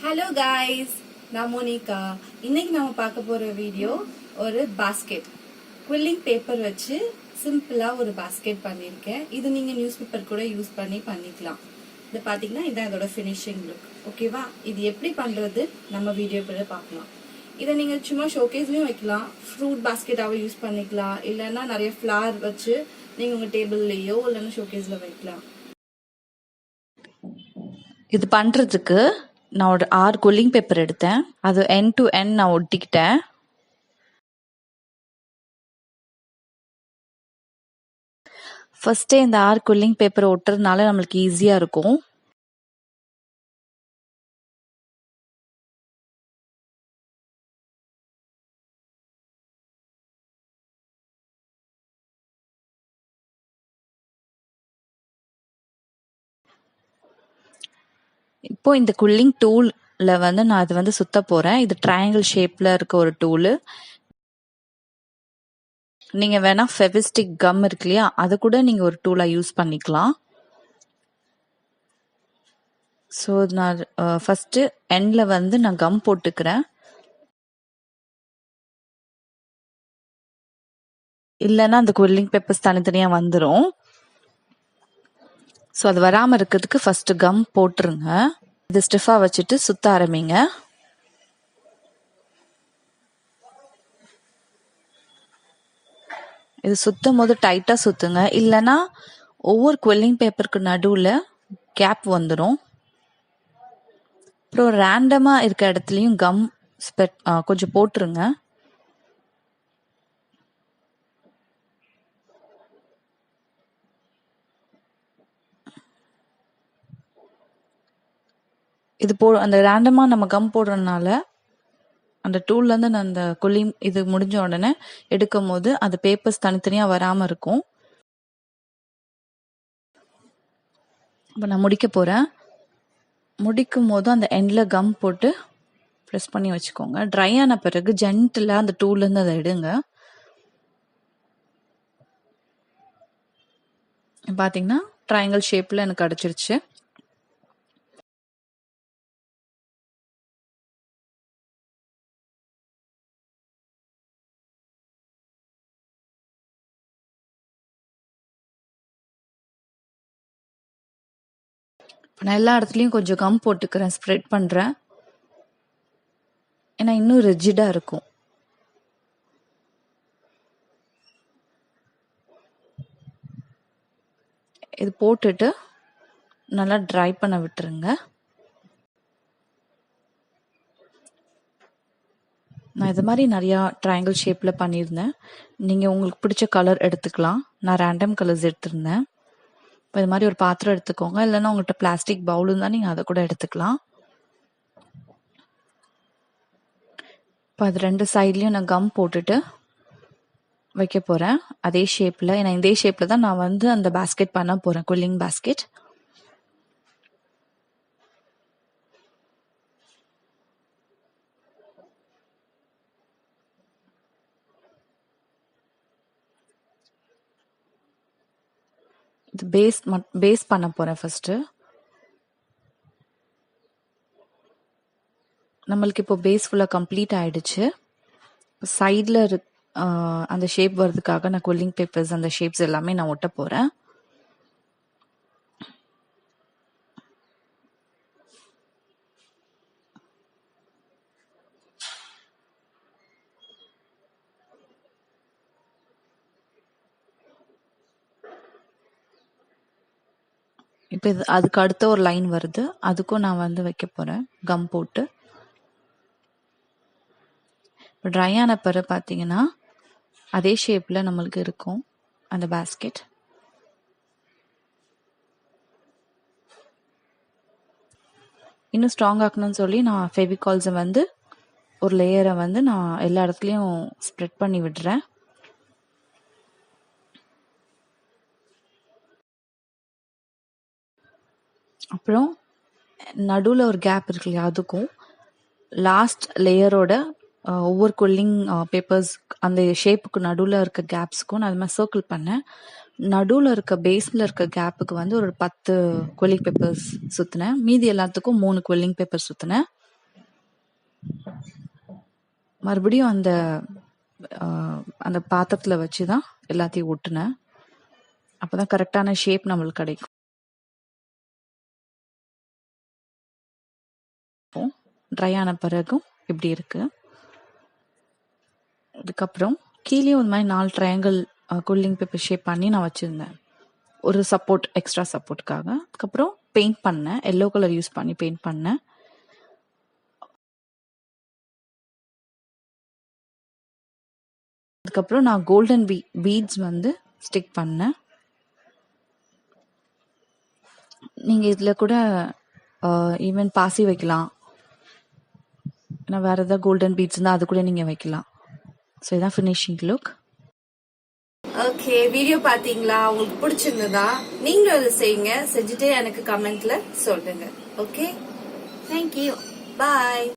Hello guys, நான் Monica. இன்னைக்கு நம்ம பார்க்க போற வீடியோ ஒரு பாஸ்கெட் குவில்லிங் பேப்பர் வச்சு சிம்பிளா ஒரு பாஸ்கெட் பண்ணியிருக்கேன். இது நீங்க நியூஸ் பேப்பர் கூட யூஸ் பண்ணிக்கலாம். இது பாத்தீங்கன்னா இதான் இதோட ஃபினிஷிங் லுக். ஓகேவா? இது எப்படி பண்றது நம்ம வீடியோக்குள்ள பார்க்கலாம். இதை நீங்க சும்மா ஷோகேஸ்லயும் வைக்கலாம், ஃப்ரூட் பாஸ்கெட்டாவும் யூஸ் பண்ணிக்கலாம், இல்லைன்னா நிறைய ஃபிளவர் வச்சு நீங்க உங்க டேபிள்லயோ இல்லைன்னா ஷோகேஸ்ல வைக்கலாம். இது பண்றதுக்கு நான் ஒரு 6 குல்லிங் பேப்பர் எடுத்தேன். அது எண்ட் டு எண்ட் நான் ஒட்டிக்கிட்டேன். ஃபர்ஸ்டே இந்த 6 குல்லிங் பேப்பர் ஒட்டுறதுனால நம்மளுக்கு ஈஸியா இருக்கும். இப்போ இந்த குல்லிங் டூல்ல வந்து நான் அது வந்து சுத்த போறேன். இது ட்ரையாங்கிள் ஷேப்ல இருக்க ஒரு டூலு. நீங்க வேணா ஃபெவிஸ்டிக் கம் இருக்கு இல்லையா, அது கூட நீங்க ஒரு டூலா யூஸ் பண்ணிக்கலாம். ஸோ நான் ஃபர்ஸ்ட் எண்ட்ல வந்து நான் கம் போட்டுக்கிறேன். இல்லைன்னா அந்த குல்லிங் பேப்பர்ஸ் தனித்தனியா வந்துடும். ஸோ அது வராமல் இருக்கிறதுக்கு ஃபர்ஸ்ட் கம் போட்டுருங்க. இது ஸ்டிஃபாக வச்சுட்டு சுத்த ஆரம்பிங்க. இது சுத்தும் போது டைட்டாக சுத்துங்க, இல்லைன்னா ஒவ்வொரு குவில்லிங் பேப்பருக்கு நடுவில் கேப் வந்துடும். அப்புறம் ரேண்டமாக இருக்க இடத்துலையும் கம் ஸ்பெட் கொஞ்சம் போட்டுருங்க. இது அந்த ரேண்டமா நம்ம கம் போடுறதுனால அந்த டூல்ல இருந்து நான் அந்த குல்லிங் இது முடிஞ்ச உடனே எடுக்கும் போது அந்த பேப்பர்ஸ் தனித்தனியா வராம இருக்கும். இப்போ நான் முடிக்க போறேன். முடிக்கும் போது அந்த எண்ட்ல கம் போட்டு ப்ரெஸ் பண்ணி வச்சுக்கோங்க. ட்ரை ஆன பிறகு ஜென்டிலா அந்த டூல்ல இருந்து அதை எடுங்க. பாத்தீங்கன்னா ட்ரையாங்கிள் ஷேப்ல எனக்கு கிடைச்சிருச்சு. நான் எல்லா இடத்துலயும் கொஞ்சம் கம் போட்டுக்கிறேன், ஸ்ப்ரெட் பண்றேன். ஏன்னா இன்னும் ரிஜிடா இருக்கும். இது போட்டுட்டு நல்லா ட்ரை பண்ண விட்டுருங்க. நான் இது மாதிரி நிறையா ட்ரையாங்கிள் ஷேப்ல பண்ணியிருந்தேன். நீங்க உங்களுக்கு பிடிச்ச கலர் எடுத்துக்கலாம். நான் ரேண்டம் கலர்ஸ் எடுத்திருந்தேன். இப்போ இது மாதிரி ஒரு பாத்திரம் எடுத்துக்கோங்க, இல்லைன்னா உங்கள்கிட்ட பிளாஸ்டிக் பவுல் இருந்தால் நீங்கள் அதை கூட எடுத்துக்கலாம். இப்போ அது 2 சைட்லையும் நான் கம் போட்டுட்டு வைக்க போகிறேன் அதே ஷேப்பில். ஏன்னா இதே ஷேப்பில் தான் நான் வந்து அந்த பாஸ்கெட் பண்ண போகிறேன், குல்லிங் பாஸ்கெட். இது பேஸ் பண்ண போகிறேன் ஃபர்ஸ்ட்டு. நம்மளுக்கு இப்போ பேஸ் ஃபுல்லாக கம்ப்ளீட் ஆயிடுச்சு. சைடில் அந்த ஷேப் வர்றதுக்காக நான் குல்லிங் பேப்பர்ஸ் அந்த ஷேப்ஸ் எல்லாமே நான் ஒட்ட போகிறேன். இப்போ இது அதுக்கு அடுத்த ஒரு லைன் வருது, அதுக்கும் நான் வந்து வைக்க போகிறேன் கம் போட்டு. இப்போ ட்ரை ஆன பிறகு பார்த்தீங்கன்னா அதே ஷேப்பில் நம்மளுக்கு இருக்கும் அந்த பாஸ்கெட். இன்னும் ஸ்ட்ராங் ஆக்கணும்னு சொல்லி நான் ஃபெவிகால்ஸை வந்து ஒரு லேயரை வந்து நான் எல்லா இடத்துலையும் ஸ்ப்ரெட் பண்ணி விடுறேன். அப்புறம் நடுவில் ஒரு கேப் இருக்கு இல்லையா, அதுக்கும் லாஸ்ட் லேயரோட ஒவ்வொரு குல்லிங் பேப்பர்ஸ் அந்த ஷேப்புக்கு நடுவில் இருக்க கேப்ஸுக்கும் நான் அது மாதிரி சர்க்கிள் பண்ணேன். நடுவில் இருக்க பேஸில் இருக்க கேப்புக்கு வந்து ஒரு 10 குல்லிங் பேப்பர்ஸ் சுற்றினேன். மீதி எல்லாத்துக்கும் 3 குல்லிங் பேப்பர் சுற்றினேன். மறுபடியும் அந்த பாத்திரத்தில் வச்சு தான் எல்லாத்தையும் ஒட்டுனேன். அப்போ தான் கரெக்டான ஷேப் நம்மளுக்கு கிடைக்கும். ட்ரை ஆன பிறகும் இப்படி இருக்கு. அதுக்கப்புறம் கீழே ஒரு மாதிரி 4 ட்ரையாங்கிள் குல்லிங் பேப்பர் ஷேப் பண்ணி நான் வச்சுருந்தேன், ஒரு சப்போர்ட், எக்ஸ்ட்ரா சப்போர்ட்டுக்காக. அதுக்கப்புறம் பெயிண்ட் பண்ணேன், எல்லோ கலர் யூஸ் பண்ணி பெயிண்ட் பண்ணேன். அதுக்கப்புறம் நான் கோல்டன் பீட்ஸ் வந்து ஸ்டிக் பண்ணேன். நீங்கள் இதில் கூட ஈவன் பாசி வைக்கலாம், ஏன்னா வேறு ஏதாவது கோல்டன் பீட்ஸ் இருந்தால் அது கூட நீங்கள் வைக்கலாம். ஸோ இதான் ஃபினிஷிங் லுக். ஓகே, வீடியோ பாத்தீங்களா? உங்களுக்கு பிடிச்சிருந்ததா? நீங்களும் அதை செய்யுங்க, செஞ்சுட்டு எனக்கு கமெண்ட்ல சொல்லுங்க. ஓகே, தேங்க்யூ, பாய்.